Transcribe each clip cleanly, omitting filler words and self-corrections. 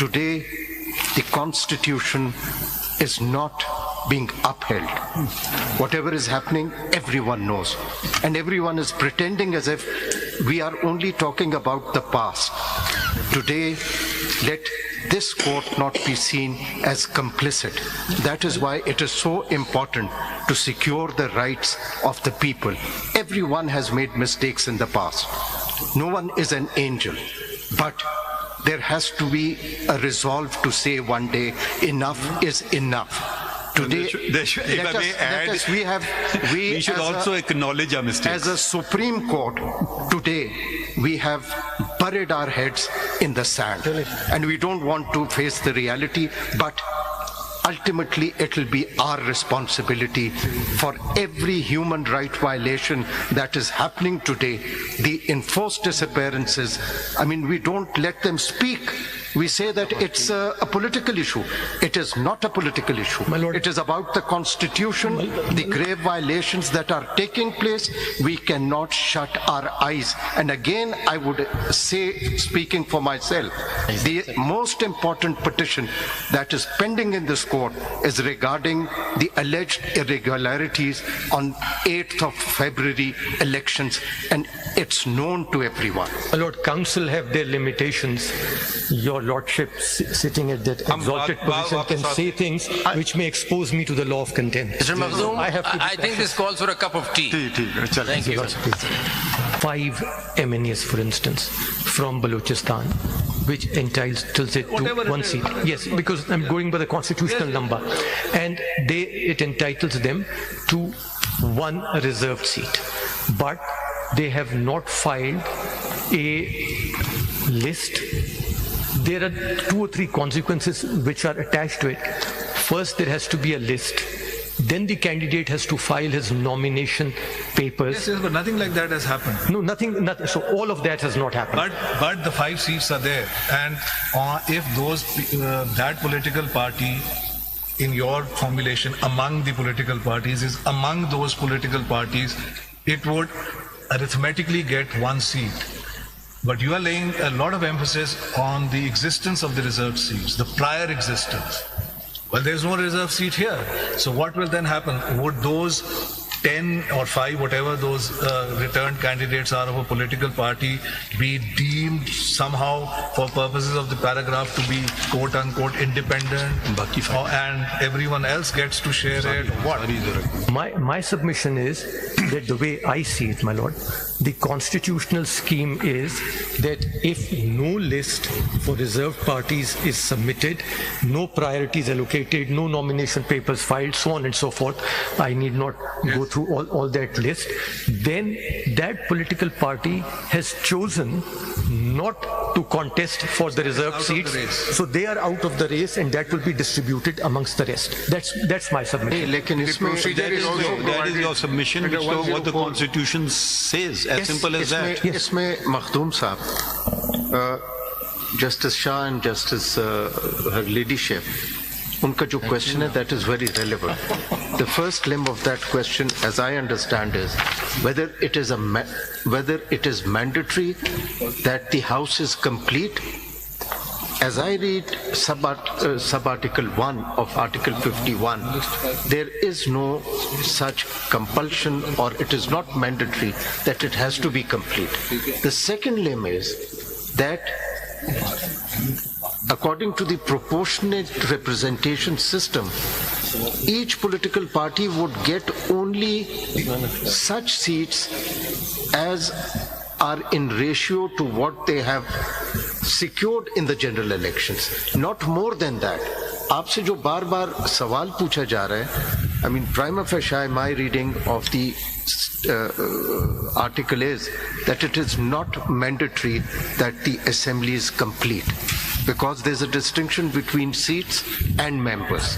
Today, the Constitution is not being upheld. Whatever is happening, everyone knows. And everyone is pretending as if we are only talking about the past. Today, let this court not be seen as complicit. That is why it is so important to secure the rights of the people. Everyone has made mistakes in the past. No one is an angel. But there has to be a resolve to say one day, enough is enough. Today, we should also acknowledge our mistakes. As a Supreme Court, today, we have buried our heads in the sand. And we don't want to face the reality, but ultimately it will be our responsibility for every human right violation that is happening today. The enforced disappearances, we don't let them speak. We say that it's a political issue. It is not a political issue. It is about the Constitution, the grave violations that are taking place. We cannot shut our eyes. And again, I would say, speaking for myself, the most important petition that is pending in this court is regarding the alleged irregularities on 8th of February elections, and it's known to everyone. My Lord, counsel have their limitations. Your Lordship, sitting at that exalted position, can say things which may expose me to the law of contempt. Mr. Makhzoom, I think this calls for a cup of tea. Thank you. 5 MNAs, for instance, from Balochistan, which entitles it to one seat. Yes, because I'm going by the constitutional number. And it entitles them to one reserved seat. But they have not filed a list. There are 2 or 3 consequences which are attached to it. First, there has to be a list. Then the candidate has to file his nomination papers. Yes, but nothing like that has happened. No, nothing. So all of that has not happened. But the 5 seats are there, and if that political party, in your formulation, among the political parties, is among those political parties, it would arithmetically get 1 seat. But you are laying a lot of emphasis on the existence of the reserved seats, the prior existence. Well, there's no reserved seat here. So what will then happen? Would those 10 or 5, whatever those returned candidates are of a political party, be deemed somehow, for purposes of the paragraph, to be quote unquote independent, and everyone else gets to share it? What? My submission is that the way I see it, my Lord, the constitutional scheme is that if no list for reserved parties is submitted, no priorities allocated, no nomination papers filed, so on and so forth, I need not go through all that list, then that political party has chosen not to contest for the reserved seats. So they are out of the race, and that will be distributed amongst the rest. That's my submission. That is your submission, which is what the Constitution says. As simple as that. Isme Makhdoom Sahab, Justice Shah and Justice her ladyship, unka jo question hai, that is very relevant. The first limb of that question, as I understand, is whether it is mandatory that the House is complete. As I read sub-article 1 of Article 51, there is no such compulsion, or it is not mandatory that it has to be complete. The second limb is that according to the proportionate representation system, each political party would get only such seats as are in ratio to what they have secured in the general elections, not more than that. आपसे जो बार-बार सवाल पूछा जा रहा है, prima facie, my reading of the article is that it is not mandatory that the assembly is complete, because there's a distinction between seats and members.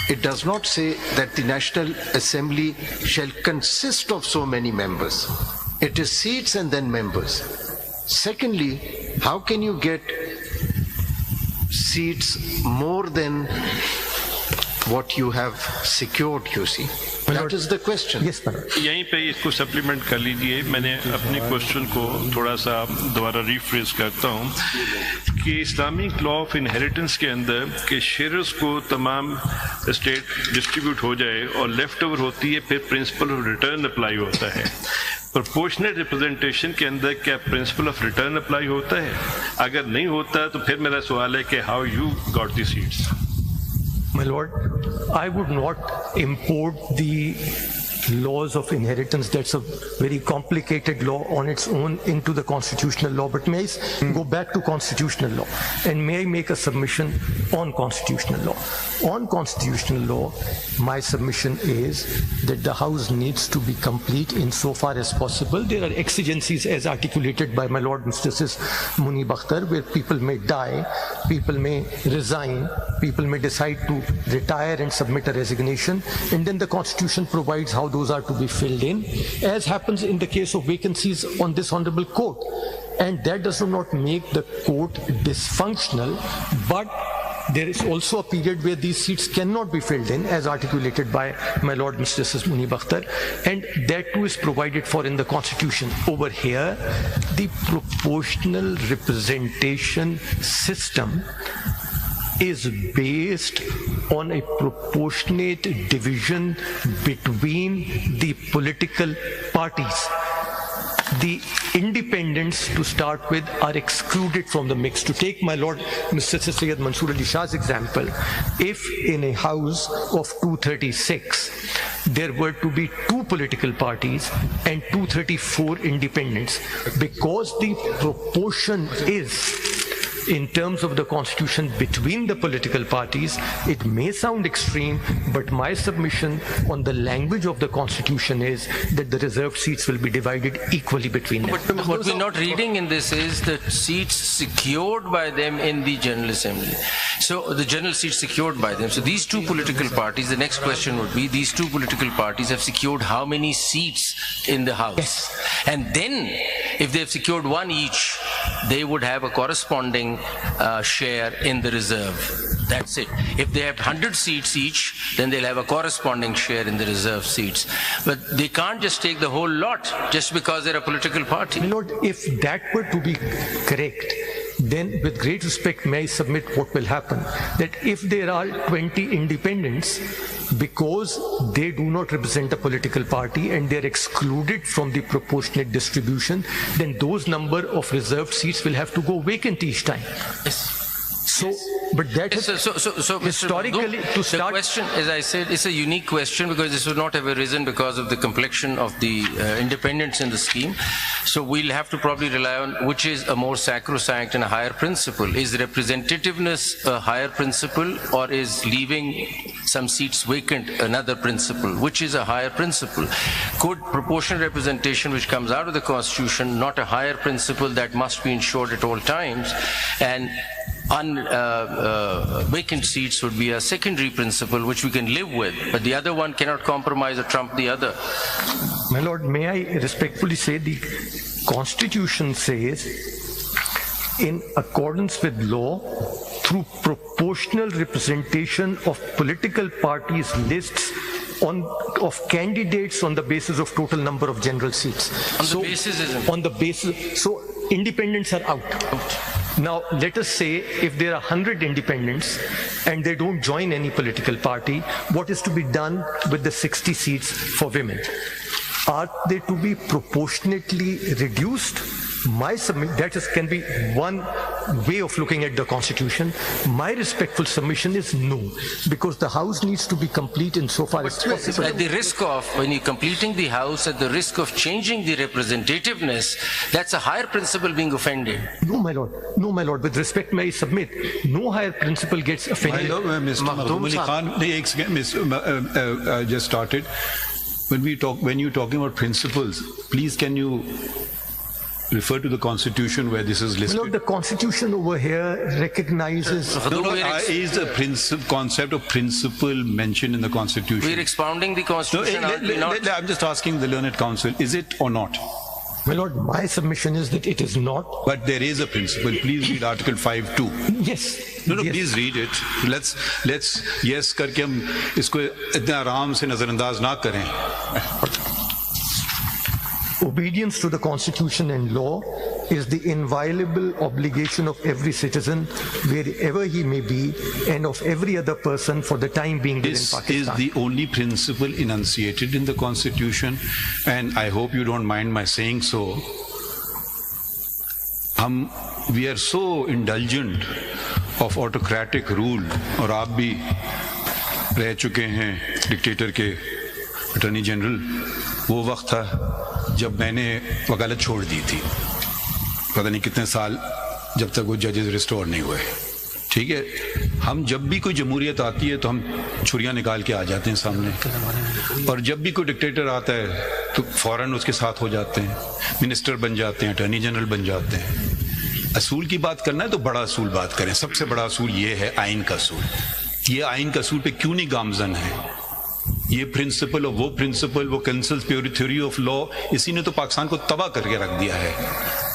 It does not say that the National Assembly shall consist of so many members. It is seats and then members. Secondly, how can you get seats more than what you have secured, you see. That is the question. Yes, madam. यहीं पे इसको supplement कर लीजिए. मैंने अपने question को थोड़ा सा दोबारा रिफ्रेज करता हूँ कि इस्लामिक लॉ ऑफ इनहेरिटेंस के अंदर के शेयर्स को तमाम स्टेट डिस्ट्रीब्यूट हो जाए और लेफ्ट ओवर होती है, फिर प्रिंसिपल ऑफ रिटर्न अप्लाई होता है. प्रोपोर्शनल रिप्रेजेंटेशन के अंदर क्या प्रिंसिपल ऑफ रिटर्न अप्लाई होता है? अगर नहीं होता तो फिर मेरा सवाल है कि how you got the seats. My lord, I would not import the laws of inheritance. That's a very complicated law on its own into the constitutional law. But may I go back to constitutional law, and may I make a submission on constitutional law? On constitutional law, my submission is that the House needs to be complete insofar as possible. There are exigencies as articulated by my Lord Mr. Muni Bakhtar, where people may die, people may resign, people may decide to retire and submit a resignation, and then the Constitution provides how those are to be filled in, as happens in the case of vacancies on this honorable court. And that does not make the court dysfunctional, but there is also a period where these seats cannot be filled in, as articulated by my Lord Mr. Muni Bakhtar, and that too is provided for in the Constitution. Over here, the proportional representation system is based on a proportionate division between the political parties. The independents, to start with, are excluded from the mix. To take my Lord Mr. Syed Mansoor Ali Shah's example, if in a house of 236 there were to be 2 political parties and 234 independents, because the proportion is in terms of the Constitution between the political parties, it may sound extreme, but my submission on the language of the Constitution is that the reserved seats will be divided equally between them. But what we're not reading in this is the seats secured by them in the General Assembly. So the general seats secured by them. So these 2 political parties, the next question would be, these 2 political parties have secured how many seats in the House? Yes. And then, if they have secured 1 each, they would have a corresponding share in the reserve. That's it. If they have 100 seats each, then they'll have a corresponding share in the reserve seats. But they can't just take the whole lot just because they're a political party. My Lord, if that were to be correct, then with great respect may I submit what will happen, that if there are 20 independents, because they do not represent a political party and they're excluded from the proportionate distribution, then those number of reserved seats will have to go vacant each time. Yes. So, but that is So historically, Mr. to start. The question, as I said, is a unique question because this would not have arisen because of the complexion of the independents in the scheme. So we'll have to probably rely on which is a more sacrosanct and a higher principle. Is representativeness a higher principle, or is leaving some seats vacant another principle? Which is a higher principle? Could proportional representation, which comes out of the Constitution, not a higher principle that must be ensured at all times, and vacant seats would be a secondary principle which we can live with, but the other one cannot compromise or trump the other? My Lord, may I respectfully say the Constitution says, in accordance with law, through proportional representation of political parties' lists of candidates on the basis of total number of general seats. On the basis isn't. On the basis, so independents are out. Now, let us say if there are 100 independents and they don't join any political party, what is to be done with the 60 seats for women? Are they to be proportionately reduced? That can be one way of looking at the Constitution. My respectful submission is no, because the House needs to be complete insofar as possible. At the risk of, when you're completing the House, at the risk of changing the representativeness, that's a higher principle being offended. No, my Lord. No, my Lord. With respect, may I submit, no higher principle gets offended. My Lord, Mr. Makhdoom Ali Khan, just started. When you're talking about principles, please can you refer to the Constitution where this is listed? My Lord, the Constitution over here recognizes... Is the concept of principle mentioned in the Constitution? We're expounding the Constitution. I'm just asking the Learned Counsel, is it or not? My Lord, my submission is that it is not. But there is a principle. Please read Article 5(2). Yes. No, yes. please read it. Let's yes करके हम इसको इतना आराम से नजरअंदाज ना करें. Obedience to the Constitution and law is the inviolable obligation of every citizen, wherever he may be, and of every other person for the time being there in This Pakistan. is the only principle enunciated in the Constitution, and I hope you don't mind my saying so. We are so indulgent of autocratic rule, और आप भी रह चुके हैं dictator के attorney general. वो वक्त था जब मैंने वकालत छोड़ दी थी, पता नहीं कितने साल, जब तक वो जजेस रिस्टोर नहीं हुए. ठीक है, हम जब भी कोई जमहूरियत आती है तो हम छुरियां निकाल के आ जाते हैं सामने, और जब भी कोई डिक्टेटर आता है तो फौरन उसके साथ हो जाते हैं, मिनिस्टर बन जाते हैं, अटॉर्नी जनरल बन जाते हैं. असूल की बात करना है तो बड़ा असूल बात करें. सबसे बड़ा असूल ये है आइन का असूल. ये आइन का असूल पे क्यों नहीं गामजन है? ये प्रिंसिपल और वो प्रिंसिपल, वो कंसल्स प्योरी थ्योरी ऑफ लॉ, इसी ने तो पाकिस्तान को तबाह करके रख दिया है.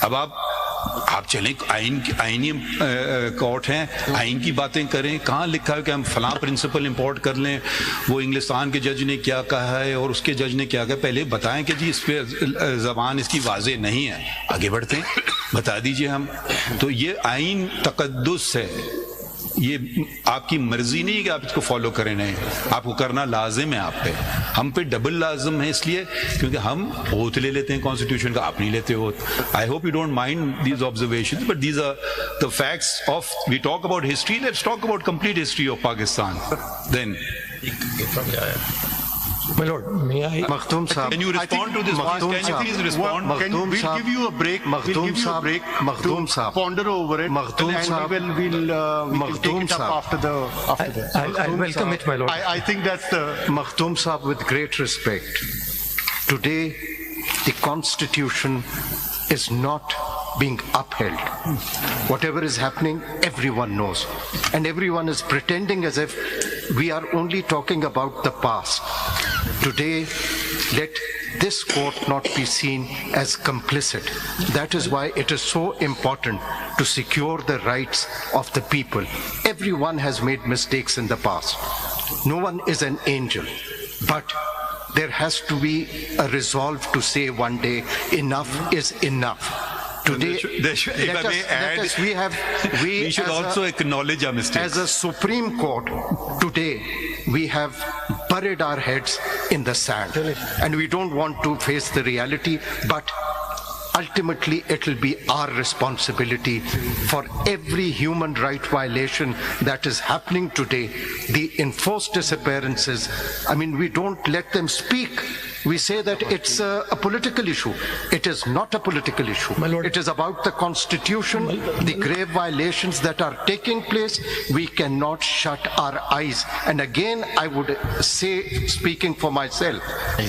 अब आप चलें, आइनी कोर्ट हैं, आइन की बातें करें. कहाँ लिखा है कि हम फलां प्रिंसिपल इंपोर्ट कर लें? वो इंग्लिस्तान के जज ने क्या कहा है और उसके जज ने क्या कहा? पहले बताएं कि जी इस पे जबान इसकी वाज़ेह नहीं है, आगे बढ़ते हैं, बता दीजिए हम. तो ये आइन तकद्दुस है. ये आपकी मर्जी नहीं है कि आप इसको फॉलो करें, नहीं, आपको करना लाजिम है. आप पे, हम पे डबल लाजिम है, इसलिए क्योंकि हम ओथ ले लेते हैं कॉन्स्टिट्यूशन का, आप नहीं लेते oath. I hope you don't mind these observations, but these are the facts of, we talk about history, let's talk about complete history of Pakistan. Then My Lord, may I? Makhdoom Saab. Can you respond to this? Can you please respond? Makhdoom We'll Saab. give you a break. Makhdoom We'll give you a Saab. break Makhdoom to Saab. ponder over it. Makhdoom and Saab. we can take it Saab. up after this. I'll welcome it, my Lord. I think that's the... Makhdoom Saab, with great respect, today the Constitution is not being upheld. Whatever is happening, everyone knows. And everyone is pretending as if we are only talking about the past. Today, let this court not be seen as complicit. That is why it is so important to secure the rights of the people. Everyone has made mistakes in the past. No one is an angel. But there has to be a resolve to say one day, enough is enough. Today, we should also acknowledge our mistakes. As a Supreme Court, today we have buried our heads in the sand, and we don't want to face the reality, but ultimately it will be our responsibility for every human right violation that is happening today. The enforced disappearances, I mean, we don't let them speak. We say that it's a political issue. It is not a political issue. My Lord, it is about the Constitution, the grave violations that are taking place. We cannot shut our eyes. And again, I would say, speaking for myself,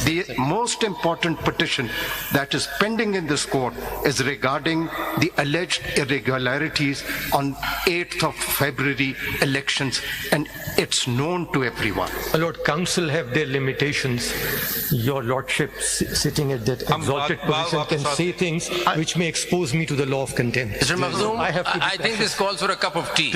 the most important petition that is pending in this court is regarding the alleged irregularities on 8th of February elections, and it's known to everyone. My Lord, council have their limitations. Your Lordship, sitting at that exalted position, can say things which may expose me to the law of contempt. Mr. Makhdoom, I think this calls for a cup of tea.